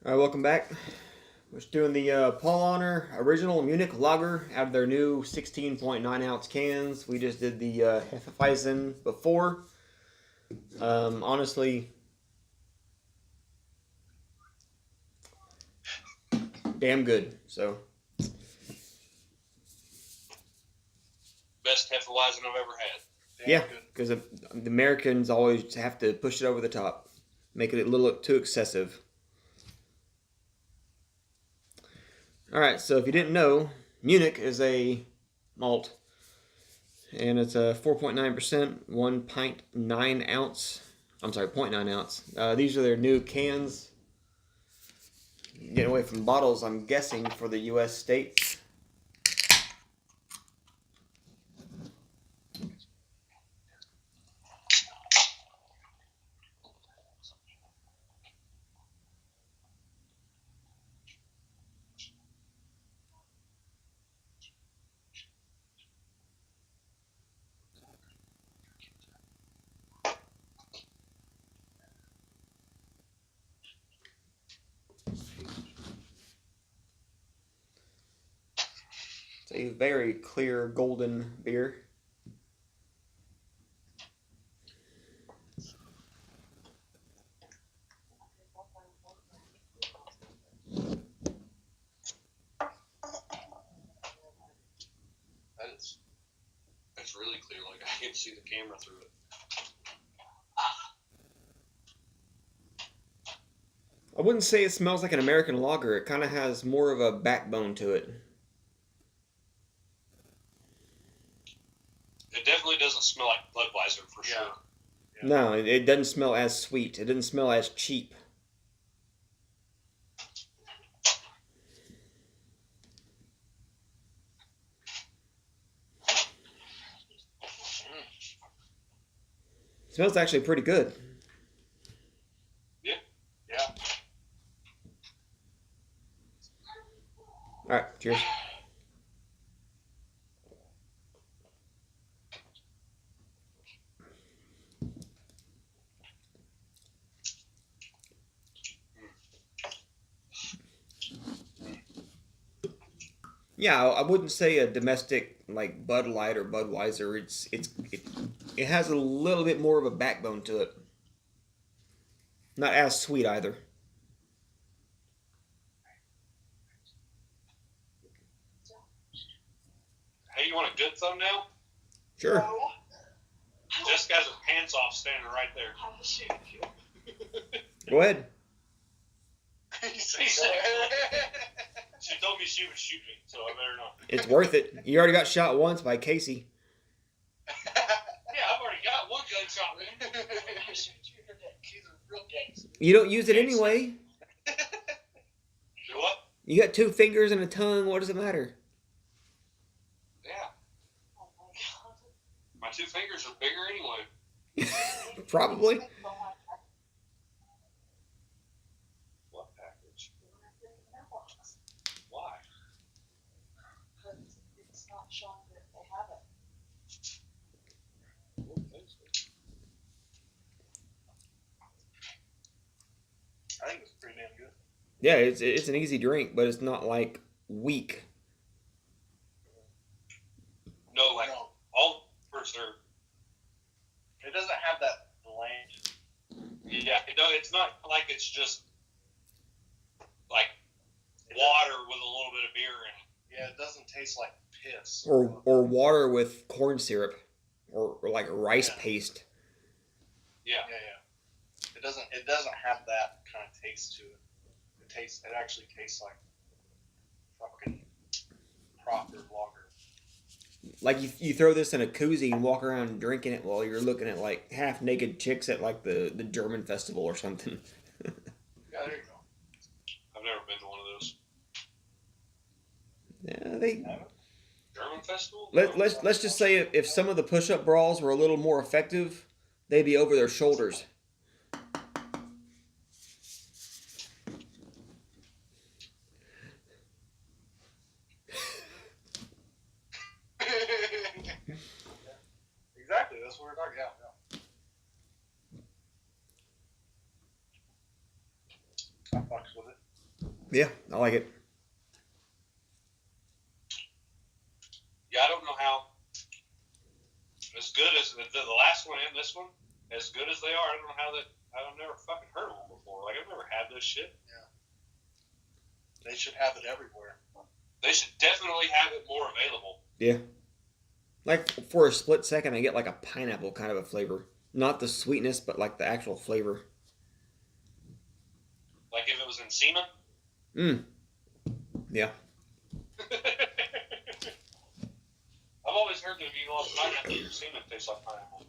All right, welcome back. We're just doing the Paulaner original Munich Lager out of their new 16.9 ounce cans. We just did the Hefeweizen before. Honestly, damn good. So Best Hefeweizen I've ever had. yeah, because the Americans always have to push it over the top, make it a little too excessive. All right, so if you didn't know, Munich is a malt, and it's a 4.9%, 1 pint 9 ounce. I'm sorry, 0.9 ounce. These are their new cans. Getting away from bottles, I'm guessing, for the U.S. states. It's a very clear golden beer. That's really clear. Like I can see the camera through it. I wouldn't say it smells like an American lager. It kind of has more of a backbone to it. It definitely doesn't smell like Budweiser for sure. Yeah. No, it doesn't smell as sweet. It doesn't smell as cheap. It smells actually pretty good. Yeah. All right, cheers. Yeah, I wouldn't say a domestic like Bud Light or Budweiser. It has a little bit more of a backbone to it. Not as sweet either. Hey, you want a good thumbnail? Sure. No. Jessica has her pants off standing right there. I will shoot you. Go ahead. She told me she would shoot me, so I better not. It's worth it. You already got shot once by Casey. Yeah, I've already got one gunshot, man. I will shoot you in the dick. He's a real gangster. You don't use it anyway. Do what? You got 2 fingers and a tongue. What does it matter? Yeah. Oh my god. My 2 fingers are bigger anyway. Probably. What package? Why? Because it's not showing that they have it. I think it's pretty damn good. Yeah, it's an easy drink, but it's not like weak. No, like all first are. It doesn't have that bland. Yeah, no, it's not like it's just like water with a little bit of beer in it. Yeah, it doesn't taste like piss. Or water with corn syrup. Or like rice paste. Yeah. It doesn't have that kind of taste to it. It actually tastes like fucking proper lager. Like you throw this in a koozie and walk around drinking it while you're looking at like half naked chicks at like the German festival or something. Yeah, there you go. I've never been to one of those. Yeah, they. German festival? Let's just say if some of the push-up brawls were a little more effective, they'd be over their shoulders. Exactly, that's what we're talking about. Yeah. I fucks with it. Yeah, I like it. Yeah, I don't know how. As good as the last one and this one, as good as they are, I don't know how that. I've never fucking heard of them before. Like I've never had this shit. They should have it everywhere. They should definitely have it more available. Yeah. Like for a split second, I get like a pineapple kind of a flavor. Not the sweetness, but like the actual flavor. Like if it was in semen. Yeah. I've always heard that if you love pineapple, your semen tastes like pineapple.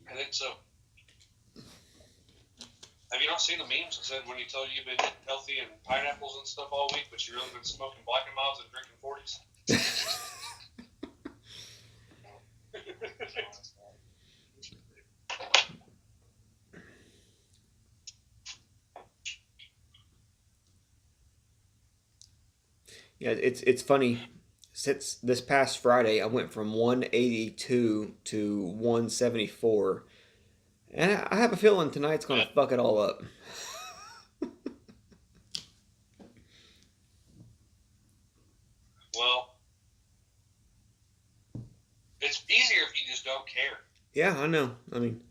I think so. Have you not seen the memes that said when you tell you you've been eating healthy and pineapples and stuff all week, but you've really been smoking Black and Milds and drinking 40s? Yeah, it's funny. Since this past Friday, I went from 182 to 174. And I have a feeling tonight's going to fuck it all up. Well, it's easier if you just don't care. Yeah, I know. I mean,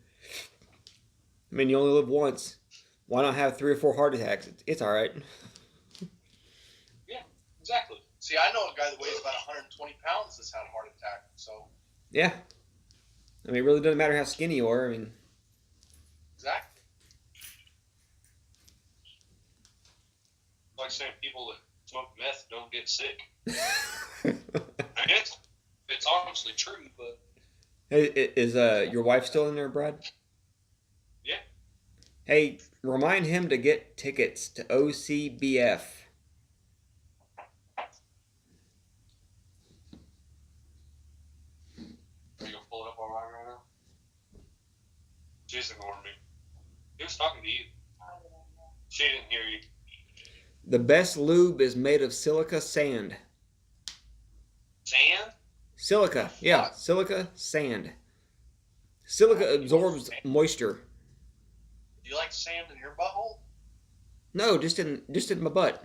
you only live once. Why not have 3 or 4 heart attacks? It's all right. Yeah, exactly. See, I know a guy that weighs about 120 pounds that's had a heart attack. So Yeah. I mean, it really doesn't matter how skinny you are. I mean, exactly. Like saying people that smoke meth don't get sick. I mean, it's honestly true, but hey, is your wife still in there, Brad? yeah. Hey, remind him to get tickets to OCBF. Are you gonna pull it up online right now? She's ignoring me. He was talking to you. I don't know. She didn't hear you. The best lube is made of silica sand. Sand? Silica, yeah, silica sand. Silica absorbs moisture. Do you like sand in your butthole? No, just in my butt.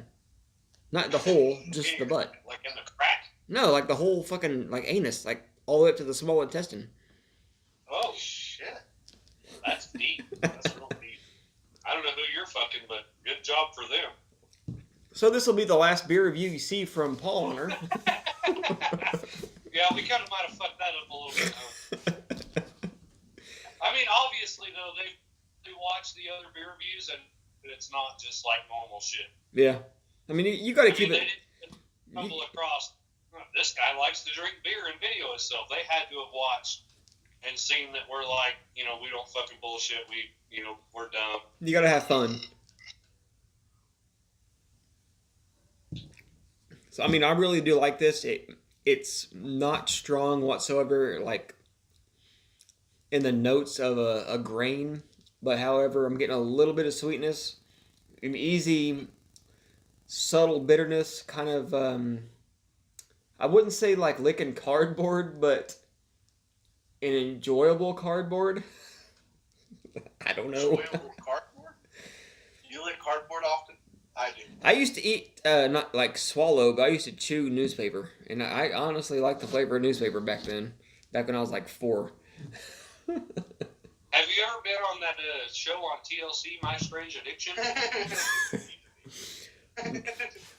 Not the hole, just the butt. Like in the crack? No, like the whole fucking like anus, like all the way up to the small intestine. Oh, Shit. that's deep. That's real deep. I don't know who you're fucking, but good job for them. So this will be the last beer review you see from Paulaner. Yeah, we kind of might have fucked that up a little bit. I mean, obviously, though, they watch the other beer reviews, and it's not just like normal shit. Yeah, I mean you got to keep They it. didn't stumble across, this guy likes to drink beer and video himself. They had to have watched and seen that we're like, we don't fucking bullshit. We're dumb. You got to have fun. So I mean, I really do like this. It's not strong whatsoever, like in the notes of a grain, but however, I'm getting a little bit of sweetness, an easy, subtle bitterness, kind of. I wouldn't say like licking cardboard, but an enjoyable cardboard. I don't know. Enjoyable cardboard? You lick cardboard often? I do. I used to eat, not like swallow, but I used to chew newspaper. And I honestly liked the flavor of newspaper back then. Back when I was like 4. Have you ever been on that show on TLC, My Strange Addiction?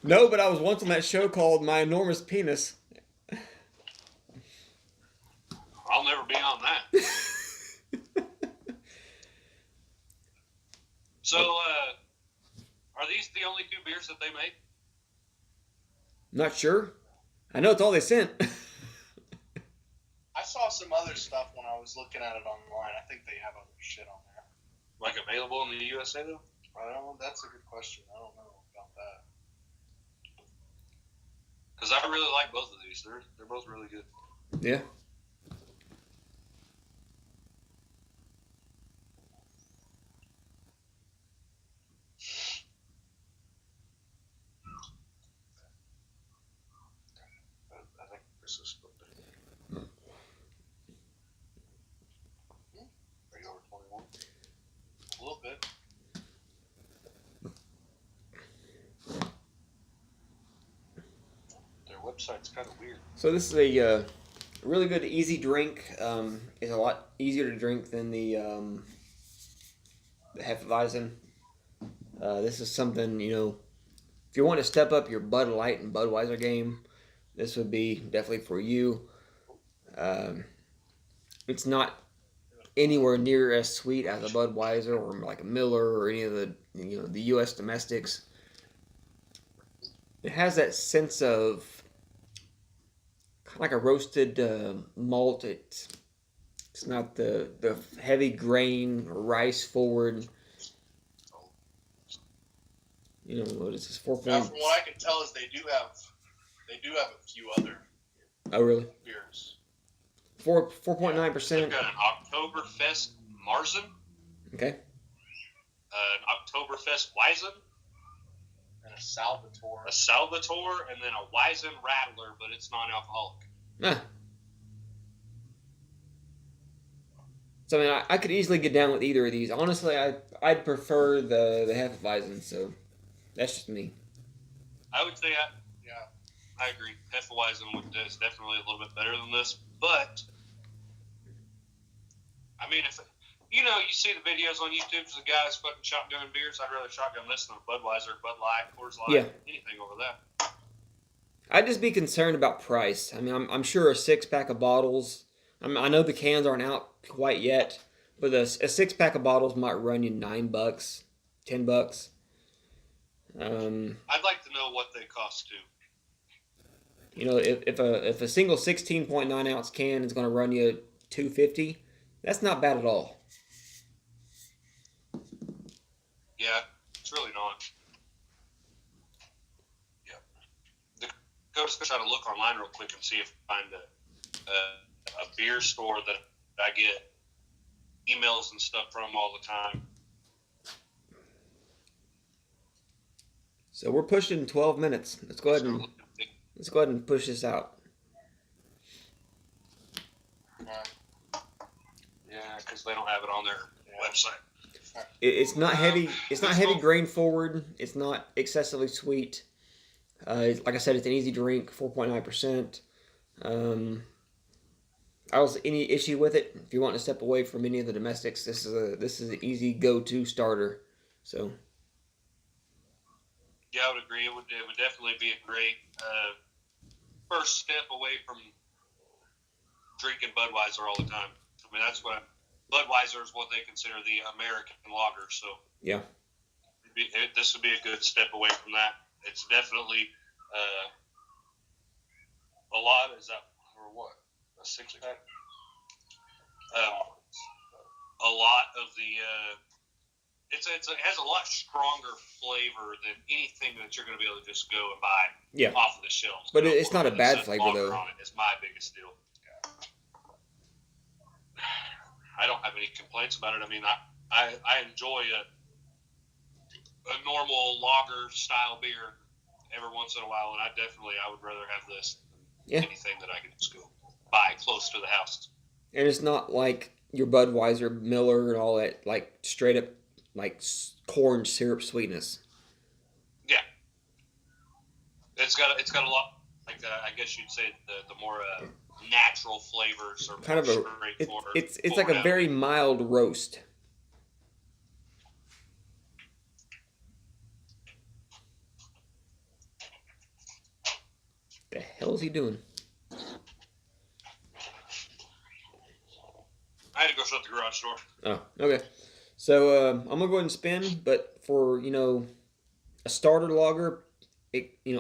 No, but I was once on that show called My Enormous Penis. I'll never be on that. So, are these the only 2 beers that they make? Not sure. I know it's all they sent. I saw some other stuff when I was looking at it online. I think they have other shit on there. Like available in the USA, though? I don't know. That's a good question. I don't know about that. Because I really like both of these. They're both really good. Yeah. I think this is split. Are you over 21? A little bit. website's kind of weird. So this is a really good, easy drink. It's a lot easier to drink than the Hefeweizen. This is something, if you want to step up your Bud Light and Budweiser game, this would be definitely for you. It's not anywhere near as sweet as a Budweiser or like a Miller or any of the U.S. domestics. It has that sense of kind of like a roasted malt. It's not the heavy grain or rice forward. What is this? 4 Now, point. from what I can tell, is they do have a few other Oh, really? beers. 4.9%. They've got an Oktoberfest Marzen, Okay. an Oktoberfest Weizen, And a Salvatore. a Salvatore, and then a Weizen Rattler, but it's non-alcoholic. Ah. So I mean, I could easily get down with either of these. Honestly, I'd prefer the Hefeweizen. So that's just me. I would say, I agree. Hefeweizen is definitely a little bit better than this, but I mean, if you see the videos on YouTube of the guys fucking shotgunning beers, I'd rather shotgun this than a Budweiser, Bud Light, Coors Light, anything over that. I'd just be concerned about price. I mean, I'm sure a 6-pack of bottles. I know the cans aren't out quite yet, but a 6-pack of bottles might run you $9, $10. I'd like to know what they cost too. If a single 16.9 ounce can is going to run you $2.50, that's not bad at all. Yeah, it's really not. Yeah. Go just try to look online real quick and see if I find a beer store that I get emails and stuff from all the time. So we're pushing 12 minutes. Let's go ahead and push this out. Yeah, because they don't have it on their website. It's not heavy. It's not heavy grain forward. It's not excessively sweet. Like I said, it's an easy drink. 4.9%. I don't see any issue with it. If you want to step away from any of the domestics, this is an easy go-to starter. So. Yeah, I would agree. It would definitely be a great first step away from drinking Budweiser all the time. I mean, that's what Budweiser is what they consider the American lager. So yeah, this would be a good step away from that. It's definitely a lot. Is that or what? A 6-pack? A lot of the. It has a lot stronger flavor than anything that you're going to be able to just go and buy off of the shelves. But it's not a bad flavor, though. On it is my biggest deal. I don't have any complaints about it. I mean, I enjoy a normal lager style beer every once in a while, and I would rather have this than anything that I can just go buy close to the house. And it's not like your Budweiser, Miller, and all that, like straight up like corn syrup sweetness. Yeah, it's got a lot. Like I guess you'd say the more natural flavors are kind of it's like a very mild roast. The hell is he doing? I had to go shut the garage door. Oh, okay. So I'm gonna go ahead and spin, but for a starter lager,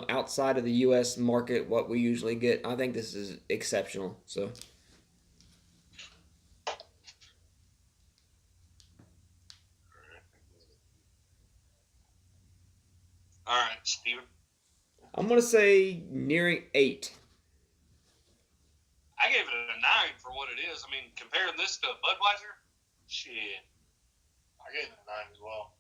outside of the U.S. market, what we usually get, I think this is exceptional. So. All right, Steven. I'm gonna say nearing 8. I gave it a 9 for what it is. I mean, comparing this to Budweiser, shit. I gave it a 9 as well.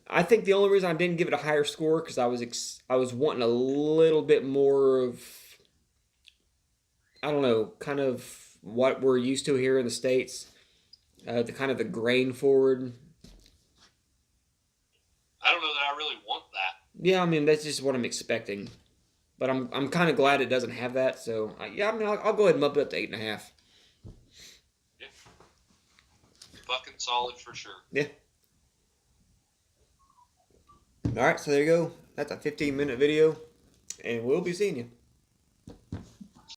I think the only reason I didn't give it a higher score because I was wanting a little bit more of, I don't know, kind of what we're used to here in the States, the kind of the grain forward. I don't know that I really want that. Yeah, I mean that's just what I'm expecting. But I'm kind of glad it doesn't have that. So yeah, I mean I'll go ahead and bump it up to 8.5. Yeah. Fucking solid for sure. Yeah. All right, so there you go. That's a 15-minute video, and we'll be seeing you.